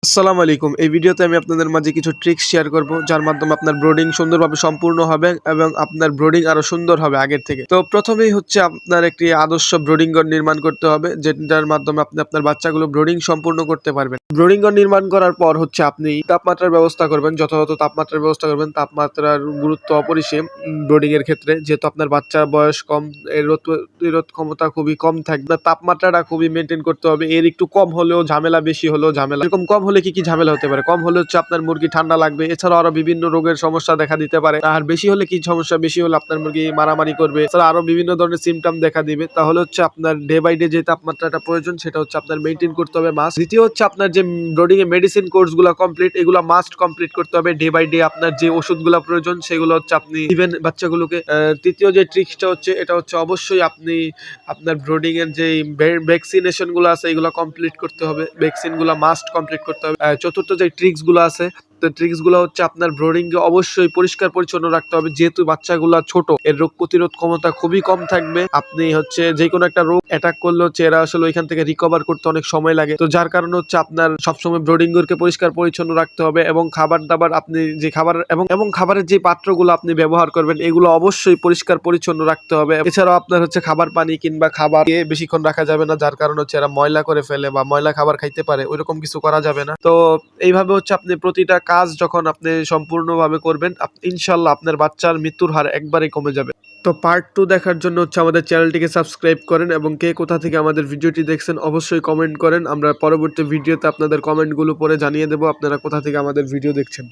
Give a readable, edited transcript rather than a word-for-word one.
আসসালামু আলাইকুম। এই ভিডিওতে আমি আপনাদের মাঝে কিছু ট্রিক্স শেয়ার করব, যার মাধ্যমে আপনার ব্রোডিং সুন্দরভাবে সম্পূর্ণ হবে এবং আপনার ব্রোডিং আরো সুন্দর হবে আগের থেকে। তো প্রথমেই হচ্ছে আপনার একটি আদর্শ ব্রোডিং ঘর নির্মাণ করতে হবে, যেটার মাধ্যমে আপনি আপনার বাচ্চাগুলো ব্রোডিং সম্পূর্ণ করতে পারবেন। ব্রোডিং ঘর নির্মাণ করার পর হচ্ছে আপনি তাপমাত্রার ব্যবস্থা করবেন, যথাযথ তাপমাত্রার ব্যবস্থা করবেন। তাপমাত্রার গুরুত্ব অপরিসীম ব্রোডিং এর ক্ষেত্রে, যেহেতু আপনার বাচ্চার বয়স কম, এর রোগ প্রতিরোধ ক্ষমতা খুবই কম থাকবে। তাপমাত্রাটা খুবই মেনটেন করতে হবে। এর একটু কম হলেও ঝামেলা, বেশি হলেও ঝামেলা। এরকম কম হলে কি ঝামেলা হতে পারে? কম হলে হচ্ছে আপনার মুরগি ঠান্ডা লাগবে, এছাড়াও আরো বিভিন্ন রোগের সমস্যা দেখা দিতে পারে। আর বেশি হলে কি সমস্যা? বেশি হলে আপনার মুরগি মারামারি করবে, এছাড়া আরো বিভিন্ন ধরনের সিমটম দেখা দিবে। তাহলে হচ্ছে আপনার ডে বাই ডে যে তাপমাত্রাটা প্রয়োজন, সেটা হচ্ছে আপনার মেনটেন করতে হবে মাস্ট। দ্বিতীয় হচ্ছে আপনার যে ব্রোডিং এর মেডিসিন কোর্স গুলো কমপ্লিট, এগুলো মাস্ট কমপ্লিট করতে হবে ডে বাই ডে। আপনার যে ওষুধগুলো প্রয়োজন সেগুলো হচ্ছে আপনি দিবেন বাচ্চাগুলোকে। তৃতীয় যে ট্রিক্সটা হচ্ছে, এটা হচ্ছে অবশ্যই আপনি আপনার ব্রোডিং এর যে ভ্যাকসিনেশন গুলো আছে এগুলো কমপ্লিট করতে হবে। ভ্যাকসিন গুলো মাস্ট কমপ্লিট করতে হবে। চতুর্থ যে ট্রিক্স গুলো আছে, তো ট্রিক্স গুলো হচ্ছে আপনার ব্রোডিং কে অবশ্যই পরিষ্কার পরিচ্ছন্ন রাখতে হবে, যেহেতু বাচ্চাগুলো ছোট, এর রোগ প্রতিরোধ ক্ষমতা খুবই কম থাকবে। আপনি হচ্ছে যে কোনো একটা রোগ অ্যাটাক করলে হচ্ছে এরা আসলে ওইখান থেকে রিকভার করতে অনেক সময় লাগে। তো যার কারণে হচ্ছে আপনার সবসময় ব্রোডিং ঘরকে পরিষ্কার পরিচ্ছন্ন রাখতে হবে। এবং খাবার দাবার আপনি যে খাবার এবং খাবারের যে পাত্রগুলো আপনি ব্যবহার করবেন, এগুলো অবশ্যই পরিষ্কার পরিচ্ছন্ন রাখতে হবে। এছাড়াও আপনার হচ্ছে খাবার পানি কিংবা খাবার বেশিক্ষণ রাখা যাবে না, যার কারণে হচ্ছে এরা ময়লা করে ফেলে বা ময়লা খাবার খাইতে পারে, ওইরকম কিছু করা যাবে না। তো এইভাবে হচ্ছে আপনি প্রতিটা কাজ যখন আপনি সম্পূর্ণভাবে করবেন, ইনশাল্লাহ আপনার বাচ্চার মৃত্যুর হার একবারেই কমে যাবে। তো পার্ট 2 দেখার জন্য হচ্ছে আমাদের চ্যানেলটিকে সাবস্ক্রাইব করেন, এবং কে কোথা থেকে আমাদের ভিডিওটি দেখছেন অবশ্যই কমেন্ট করেন। আমরা পরবর্তী ভিডিওতে আপনাদের কমেন্টগুলো পড়ে জানিয়ে দেবো আপনারা কোথা থেকে আমাদের ভিডিও দেখছেন।